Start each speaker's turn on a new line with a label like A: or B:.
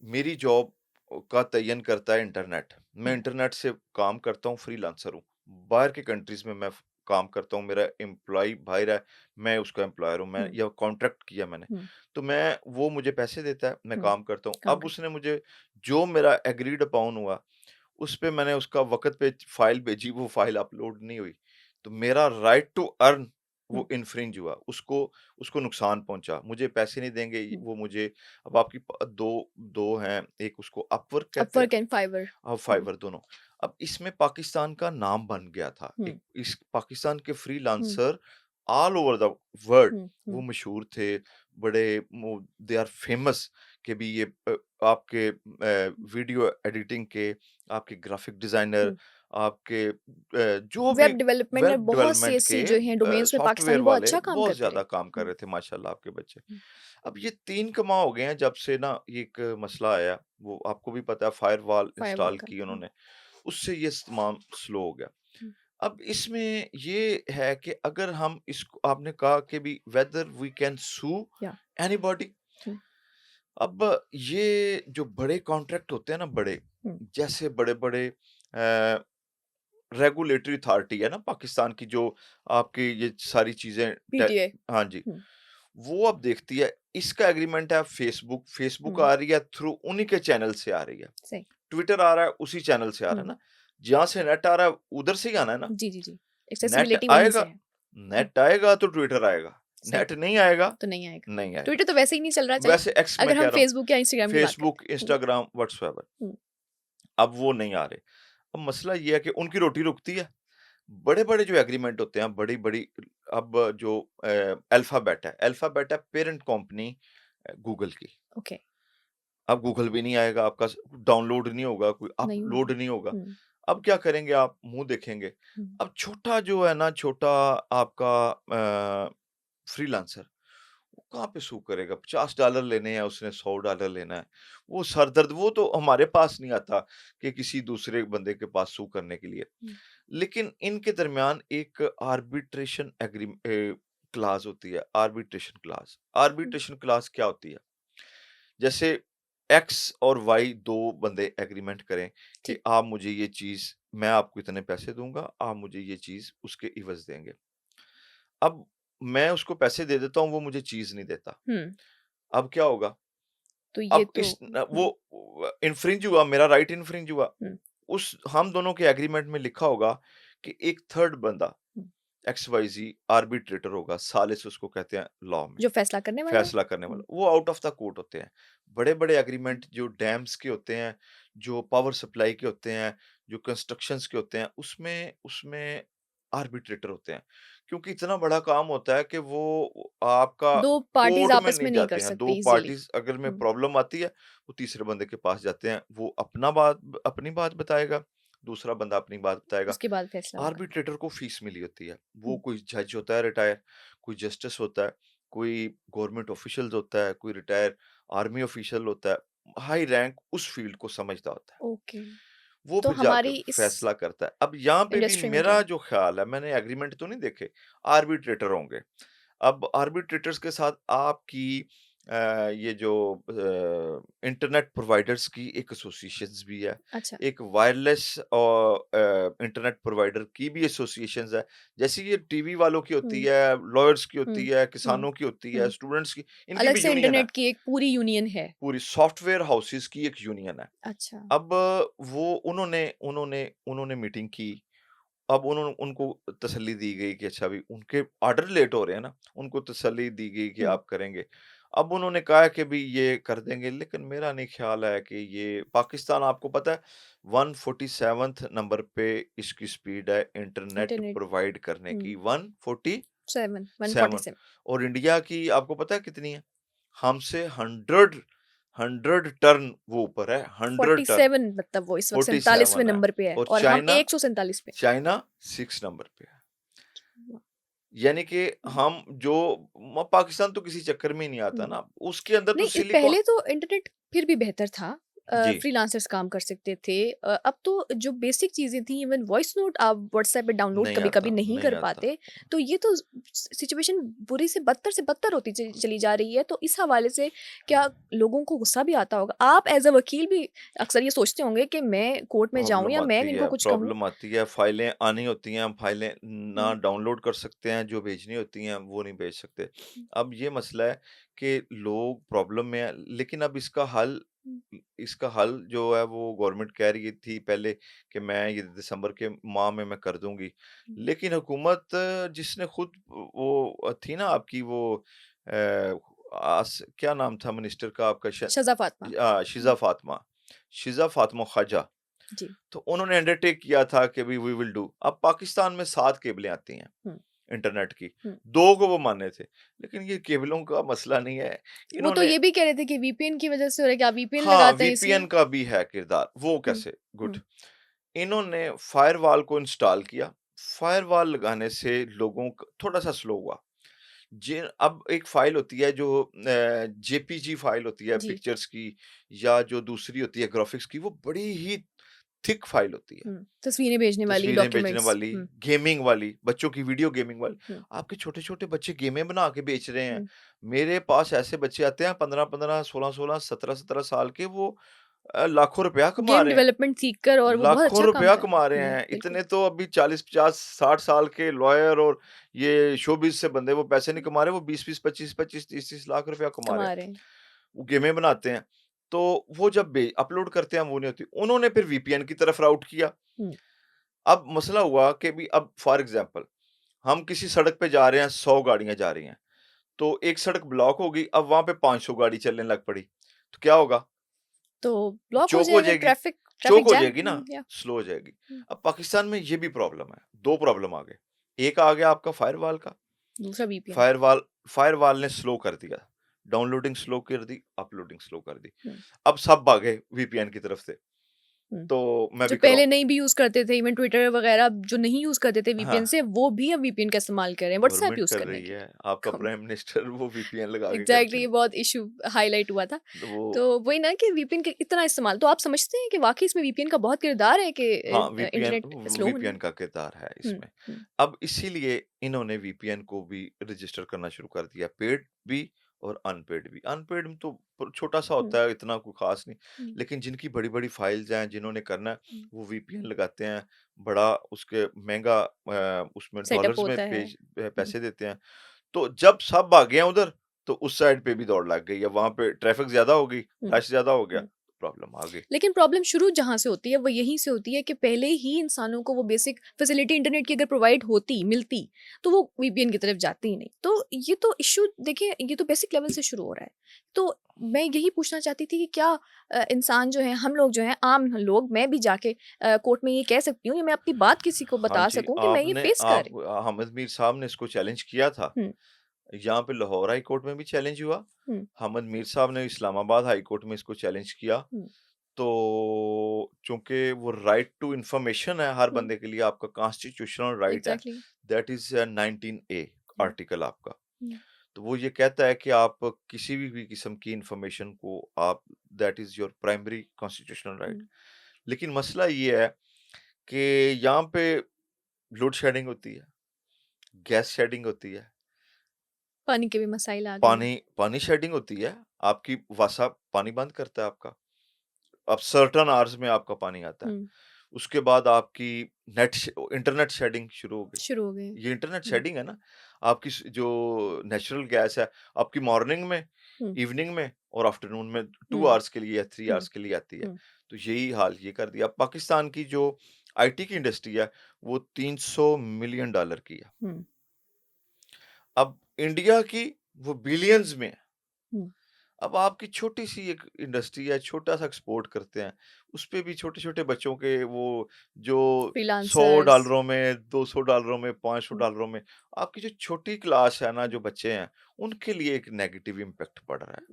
A: मेरी जॉब का तयन करता है इंटरनेट। मैं
B: हुँ,
A: इंटरनेट से काम करता हूँ, फ्रीलांसर हूँ। बाहर के कंट्रीज़ में मैं काम करता हूँ, मेरा एम्प्लॉयी बाहर है, मैं उसका एम्प्लॉयर हूँ, मैं
B: हुँ,
A: या कॉन्ट्रैक्ट किया मैंने।
B: हुँ,
A: तो वो मुझे पैसे देता है, मैं
B: हुँ,
A: काम करता हूँ।
B: काम
A: अब
B: करते
A: उसने मुझे जो मेरा एग्रीड अपॉन हुआ, उस पे मैंने उसका वक़्त पे फ़ाइल भेजी, वो फ़ाइल अपलोड नहीं हुई। तो मेरा राइट टू अर्न
B: हुँ,
A: वो इन्फ्रिंज हुआ। उसको उसको नुकसान पहुँचा। मुझे पैसे नहीं देंगे,
B: हुँ,
A: वो मुझे अब आपकी 2 हैं, एक उसको अपवर्क कहते हैं
B: अपवर्क एंड फाइवर।
A: और
B: हुँ,
A: फाइवर दोनों। अब इसमें पाकिस्तान का नाम बन गया था।
B: हुँ,
A: एक इस पाकिस्तान के
B: हुँ,
A: freelancer all over the world
B: हुँ,
A: वो
B: हुँ,
A: मशहूर थे, बड़े वो दे आर फेमस कि भी ये आपके वीडियो एडिटिंग के, आपके ग्राफिक डिज़ाइनर,
B: हुँ।
A: आपके जो भी
B: वेब डेवलपमेंट में
A: वेब
B: बहुत सी
A: डेवलपमेंट
B: ऐसी
A: के
B: जो हैं डोमेन्स में
A: सॉफ्टवेयर
B: पाकिस्तानी बहुत
A: वाले
B: अच्छा काम
A: बहुत
B: करते हैं।
A: ज़्यादा काम कर
B: हुँ,
A: रहे थे माशाल्लाह आपके बच्चे।
B: हुँ,
A: अब ये 3 कमा हो गए हैं जब से ना ये एक मसला आया, वो आपको भी पता है फायरवॉल
B: फायरवॉल
A: इंस्टॉल
B: का।
A: की
B: हुँ,
A: उन्होंने, उससे ये तमाम स्लो हो गया।
B: हुँ,
A: अब इसमें ये है कि अगर हम इसको आपने कहा कि भी वेदर वी कैन सू
B: या
A: एनीबॉडी।
B: हुँ,
A: अब ये जो बड़े कॉन्ट्रैक्ट होते हैं ना बड़े,
B: हुँ,
A: जैसे बड़े-बड़े रेगुलेटरी अथॉरिटी है ना पाकिस्तान की जो आपकी ये सारी चीज़ें टे
B: पीटीए।
A: हाँ जी,
B: हुँ,
A: वो अब देखती है इसका एग्रीमेंट है फेसबुक
B: हुँ,
A: आ रही है थ्रू उन्हीं के चैनल से आ रही है।
B: सही।
A: ट्विटर आ रहा है उसी चैनल से आ रहा है
B: हुँ,
A: ना, जहाँ से नेट आ रहा है उधर से ही आना है ना।
B: जी, जी, जी।
A: नेट
B: एक्सेसिबिलिटी वहीं से
A: आएगा
B: है। हुँ,
A: नेट आएगा तो ट्विटर आएगा,
B: सही,
A: नेट नहीं आएगा,
B: तो नहीं आएगा।
A: नहीं आएगा।
B: ट्विटर तो वैसे ही नहीं चल रहा, चलो
A: वैसे एक्स मैं
B: अगर
A: कह
B: हम
A: रहा हूँ,
B: फेसबुक या इंस्टाग्राम की बात
A: फेसबुक,
B: करते हैं।
A: इंस्टाग्राम, व्हाट्सएवर,
B: हुँ,
A: अब वो नहीं आ रहे। अब मसला ये है कि उनकी रोटी रुकती है। बड़े-बड़े जो एग्रीमेंट होते हैं, बड़ी-बड़ी अब जो अल्फ़ाबेट है पेरेंट कंपनी गूगल की।
B: ओके,
A: अब गूगल भी नहीं आएगा, आपका डाउनलोड नहीं होगा, कोई
B: नहीं होगा।
A: अपलोड नहीं होगा।
B: हुँ,
A: अब क्या करेंगे आप? मुँह देखेंगे।
B: हुँ,
A: अब छोटा जो है ना, छोटा आपका फ्रीलांसर, वो कहाँ पे सू करेगा? $50 लेने हैं, उसने $100 लेना है। वो सरदर्द वो तो हमारे पास नहीं आता कि किसी दूसरे बंदे के पास सू करने के लिए।
B: हुँ,
A: लेकिन इनके दरमियान एक क्लॉज़ होती है, आर्बिट्रेशन क्लॉज़।
B: हुँ,
A: आर्बिट्रेशन क्लॉज़ क्या होती है? जैसे एक्स और वाई 2 बंदे एग्रीमेंट करें कि
B: ठीक।
A: आप मुझे ये चीज़ मैं आपको इतने पैसे दूँगा, आप मुझे ये चीज़ उसके इवज़ देंगे। अब मैं उसको पैसे दे देता हूँ, वो मुझे चीज़ नहीं देता।
B: हुँ,
A: अब क्या होगा?
B: तो ये
A: अब
B: तो
A: वो
B: हुँ,
A: इन्फ्रिंज हुआ, मेरा राइट इन्फ्रिंज हुआ।
B: हुँ,
A: उस हम दोनों के एग्रीमेंट में लिखा होगा कि एक थर्ड बंदा
B: हुँ,
A: एक्स-वाई-ज़ेड आर्बिट्रेटर होगा, सालिस उसको कहते हैं लॉ में।
B: जो फैसला करने वाला हो।
A: फैसला करने वाला,
B: हुँ,
A: वो आउट ऑफ द कोर्ट होते हैं। बड़े-बड़े एग्रीमेंट जो डैम्स के होते हैं, जो पावर सप्लाई के होते हैं, जो कंस्ट्रक्शंस के होते हैं, उसमें उसमें आर्बिट्रेटर होते हैं। क्योंकि इतना बड़ा काम होता है कि वो आपका
B: 2 पार्टीज़
A: कोर्ट में
B: आपस
A: नहीं
B: में नहीं कर
A: जाते हैं। 2
B: सकती ईज़िली।
A: पार्टीज़ अगर में
B: हुँ,
A: प्रॉब्लम आती है, वो तीसरे बंदे के पास जाते हैं। वो अपनी बात बताएगा, दूसरा बंदा अपनी बात बताएगा।
B: उसके बाद फैसला होगा।
A: आर्बिट्रेटर को फीस मिली होती है। वो
B: हुँ,
A: कोई जज होता है रिटायर, कोई जस्टिस होता है, कोई गवर्नमेंट ऑफिशियल्स होता है, कोई रिटायर आर्मी ऑफिशियल होता है। हाई रैंक उस फील्ड को समझता होता है।
B: ओके।
A: वो
B: तो
A: फिर जाके
B: हमारी इस
A: फैसला करता है। अब यहाँ पे भी
B: इंडस्ट्री में क्या
A: मेरा
B: है?
A: जो ख़्याल है, मैंने एग्रीमेंट तो नहीं देखे, आर्बिट्रेटर होंगे। अब आर्बिट्रेटर्स के साथ आपकी ये जो इंटरनेट प्रोवाइडर्स की एक एसोसिएशंस भी है।
B: अच्छा।
A: एक वायरलेस और इंटरनेट प्रोवाइडर की भी एसोसिएशंस है। जैसे ये टीवी वालों की होती
B: हुँ,
A: है, लॉयर्स की
B: हुँ,
A: होती है,
B: हुँ,
A: किसानों की होती है,
B: हुँ।
A: स्टूडेंट्स की, इनकी
B: अलग
A: भी
B: से
A: यूनियन है।
B: इंटरनेट की एक पूरी यूनियन है।
A: पूरी सॉफ्टवेयर हाउसेस की एक यूनियन है।
B: अच्छा।
A: अब वो उन्होंने मीटिंग की। अब उनको तसल्ली दी गई कि अच्छा अभी उनके ऑर्डर लेट हो रहे हैं ना, उनको तसल्ली दी गई कि
B: हुँ,
A: आप करेंगे। अब उन्होंने कहा कि भई ये कर देंगे, लेकिन मेरा नहीं ख़्याल है कि ये पाकिस्तान आपको पता है 147th नंबर पे इसकी स्पीड है इंटरनेट
B: इंटरनेट
A: प्रोवाइड करने
B: हुँ,
A: की 147
B: 7 147
A: और इंडिया की आपको पता है कितनी है? हमसे 100 टर्न वो ऊपर है, 100 टर्न
B: 47 मतलब वो इस वक़्त 47वें
A: 47 है
B: नंबर पे है
A: और
B: और हम 147 पे।
A: चाइना 6 नंबर पे है।
B: वाह!
A: यानी कि
B: हुँ,
A: हम जो पाकिस्तान तो किसी चक्कर में ही नहीं आता
B: हुँ।
A: ना, उसके अंदर तो
B: नहीं,
A: सिलिकॉन
B: पहले तो इंटरनेट फिर भी बेहतर था।
A: जी,
B: फ्रीलांसर्स काम कर सकते थे। अब तो जो बेसिक चीज़ें थी, इवन वॉइस नोट आप व्हाट्सएप पे डाउनलोड
A: नहीं
B: कभी-कभी
A: आता,
B: नहीं
A: नहीं
B: कर
A: आता।
B: पाते। तो ये तो सिचुएशन बुरी से बदतर होती चली जा रही है। तो इस हवाले से क्या लोगों को गुस्सा भी आता होगा? आप एज़ अ वकील भी अक्सर ये सोचते होंगे कि मैं कोर्ट में जाऊँ या मैं इनको कुछ कहूँ?
A: प्रॉब्लम आती है, फाइलें आनी होती हैं, हम फाइलें ना
B: हुँ,
A: डाउनलोड कर सकते हैं, जो भेजनी होती हैं, वो नहीं भेज सकते।
B: हुँ,
A: अब ये मसला है कि लोग प्रॉब्लम में हैं, लेकिन अब
B: हुँ,
A: इसका हल जो है वो गवर्नमेंट कह रही थी पहले कि मैं ये दिसंबर के माह में मैं कर दूँगी।
B: हुँ।
A: लेकिन हुकूमत जिसने खुद वो थी ना आपकी वो क्या नाम था मिनिस्टर का आपका
B: शज़ा फ़ातिमा।
A: शिज़ा
B: हुँ,
A: फ़ातिमा, शिज़ा फ़ातिमा ख़वाजा।
B: जी।
A: तो उन्होंने अंडरटेक किया था कि वी विल डू। अब पाकिस्तान में 7 केबलें आती हैं
B: हुँ,
A: इंटरनेट की,
B: हुँ।
A: 2 को वो माने थे। लेकिन ये केबलों का मसला नहीं है।
B: वो तो
A: इन्होंने
B: ये भी कह रहे थे कि वीपीएन की वज़ह से हो रहा है कि आप वीपीएन
A: हाँ,
B: लगाते हैं
A: वीपीएन
B: इसलिए?
A: का भी है किरदार। वो
B: हुँ,
A: कैसे? गुड।
B: हुँ,
A: इन्होंने फायरवॉल को इंस्टॉल किया। फायरवॉल लगाने से लोगों क थोड़ा-सा स्लो हुआ। अब एक फ़ाइल होती है जो जेपीजी फ़ाइल होती है
B: जी।
A: पिक्चर्स की या जो दूसरी होती है ग्राफ़िक्स की, वो बड़ी ही थिक फ़ाइल होती है।
B: तस्वीरें भेजने वाली
A: तस्वीरें बेचने
B: डॉक्यूमेंट्स।
A: वाली, गेमिंग वाली, बच्चों की वीडियो गेमिंग वाली।
B: हुँ,
A: आपके छोटे-छोटे बच्चे गेमें बना के बेच रहे हैं।
B: हुँ।
A: मेरे पास ऐसे बच्चे आते हैं 15-15, 16-16, 17-17 साल के वो लाखों रुपया कमा
B: गेम
A: रहे हैं।
B: डेवलपमेंट सीख कर और वो बहुत
A: लाखों
B: अच्छा काम
A: रुपया
B: कर रहे
A: कमा रहे
B: हैं।
A: हैं।
B: बिल्कुल।
A: इतने तो अभी 40, 50, 60 साल के लॉयर और ये शोबिज़ से बंदे वो पैसे नहीं कमा रहे, वो 20-20, 25-25, 30-30 लाख रुपया कमा रहे हैं।
B: कमा रहे हैं।
A: वो गेमें बनाते हैं। तो वो जब अपलोड करते हैं वो नहीं होती। उन्होंने फिर वीपीएन की तरफ राउट किया।
B: हुँ,
A: अब मसला हुआ कि भी अब फॉर एग्ज़ाम्पल हम किसी सड़क पे जा रहे हैं, 100 गाड़ियाँ जा रही हैं। तो एक सड़क ब्लॉक हो गई, अब वहाँ पे 500 गाड़ी चलने लग पड़ी। तो क्या होगा?
B: तो ब्लॉक हो
A: चोक हो
B: जाएगा
A: जाएगी।
B: ट्रैफ़िक
A: चोक
B: ट्रैफ़िक
A: हो
B: जैम।
A: जाएगी ना,
B: या
A: स्लो हो जाएगी।
B: हुँ,
A: अब पाकिस्तान में ये भी प्रॉब्लम है, 2 प्रॉब्लम आ गए। एक आ गया आपका फायरवॉल का,
B: दूसरा वीपीएन।
A: फायरवॉल फायरवॉल ने स्लो कर दिया, डाउनलोडिंग स्लो कर दी, अपलोडिंग स्लो कर दी।
B: हुँ,
A: अब सब भागे वीपीएन की तरफ से,
B: हुँ।
A: तो मैं
B: जो
A: भी कराऊँ।
B: पहले नहीं भी यूज़ करते थे, इवन ट्विटर वगैरह जो नहीं यूज़ करते थे
A: हाँ,
B: वीपीएन से, वो भी अब वीपीएन का इस्तेमाल कर रहे हैं व्हाट्सऐप
A: गवर्नमेंट
B: यूज़
A: कर
B: करने
A: रही
B: के
A: है,
B: लिए।
A: आपका
B: कम
A: प्राइम मिनिस्टर वो वीपीएन लगा के
B: एग्ज़ैक्टली,
A: करते
B: ये
A: हैं।
B: बहुत इश्यू हाइलाइट हुआ था।
A: वो
B: तो वही ना कि वीपीएन का इतना इस्तेमाल, तो आप समझते हैं कि वाक़ई इसमें वीपीएन का बहुत किरदार है कि
A: हाँ,
B: इंटरनेट स्लो होने
A: वीपीएन
B: में?
A: का किरदार है
B: हुँ,
A: इसमें।
B: हुँ,
A: अब इसीलिए इन्होंने वीपीएन को भी रजिस्टर करना शुरू कर दिया, पेड भी और अनपेड भी। अनपेड में तो छोटा-सा
B: हुँ,
A: होता है, इतना कोई ख़ास नहीं।
B: हुँ,
A: लेकिन जिनकी बड़ी-बड़ी फाइल्स हैं, जिन्होंने करना है,
B: हुँ।
A: वो वीपीएन लगाते हैं, बड़ा उसके महँगा उसमें
B: सेटअप
A: डॉलर्स में
B: होता है। हुँ,
A: पैसे देते हैं। तो जब सब भागे हैं उधर, तो उस साइड पे भी दौड़ लग गई है, वहाँ पे ट्रैफ़िक ज़्यादा हो गई,
B: हुँ,
A: रश ज़्यादा हो गया,
B: हुँ।
A: प्रॉब्लम आ गई।
B: लेकिन प्रॉब्लम शुरू जहाँ से होती है वो यहीं से होती है कि पहले ही इंसानों को वो बेसिक फैसिलिटी इंटरनेट की अगर प्रोवाइड होती मिलती, तो वो वीपीएन की तरफ जाते ही नहीं। तो ये तो इशू देखिए, ये तो बेसिक लेवल से शुरू हो रहा है। तो मैं यही पूछना चाहती थी कि क्या इंसान जो है, हम लोग जो हैं, आम लोग, मैं भी जाके कोर्ट में ये कह सकती हूँ या मैं अपनी बात किसी को
A: हाँ
B: बता
A: जी,
B: सकूँ कि मैं ये फेस कर रही
A: हामिद मीर साहब ने इसको चैलेंज किया था।
B: हूँ?
A: यहाँ पे लाहौर हाई कोर्ट में भी चैलेंज हुआ।
B: हुँ,
A: हामिद मीर साहब ने इस्लामाबाद हाई कोर्ट में इसको चैलेंज किया।
B: हुँ,
A: तो चूँकि वो राइट टू इन्फॉर्मेशन है हर
B: हुँ,
A: बंदे के लिए आपका कॉन्स्टिट्यूशनल राइट है।
B: Exactly.
A: That is 19 A
B: hmm,
A: article आपका।
B: हुँ,
A: तो वो ये कहता है कि आप किसी भी किस्म की इन्फॉर्मेशन को आप that is your primary constitutional right.
B: हुँ।
A: लेकिन मसला ये है कि यहाँ पे लोड शेडिंग होती है, गैस शेडिंग होती है।
B: पानी के भी मसाइल आ गए हैं।
A: पानी पानी शेडिंग होती है, आपकी वासा पानी बंद करता है आपका। अब सर्टेन आवर्स में आपका पानी आता है।
B: हुँ,
A: उसके बाद आपकी इंटरनेट शेडिंग शुरू हो गई।
B: शुरू हो गए।
A: ये इंटरनेट
B: हुँ,
A: शेडिंग है ना, आपकी जो नेचुरल गैस है, आपकी मॉर्निंग में,
B: हुँ,
A: इवनिंग में और आफ्टरनून में 2
B: हुँ,
A: आवर्स के लिए या 3
B: हुँ,
A: आवर्स के लिए आती है।
B: हुँ,
A: तो यही हाल ये कर दिया। पाकिस्तान की जो आईटी की इंडस्ट्री है, वो $300 मिलियन की है।
B: हुँ,
A: अब इंडिया की वो बिलियंस में है।
B: हुँ।
A: अब आपकी छोटी-सी एक इंडस्ट्री है, छोटा-सा एक्सपोर्ट करते हैं, उसपे भी छोटे-छोटे बच्चों के वो जो
B: फ्रीलांसर्स।
A: $100 में, $200 में,
B: हुँ।
A: $500 में, आपकी जो छोटी क्लास है ना, जो बच्चे हैं, उनके लिए एक नेगेटिव इम्पैक्ट पड़ रहा है।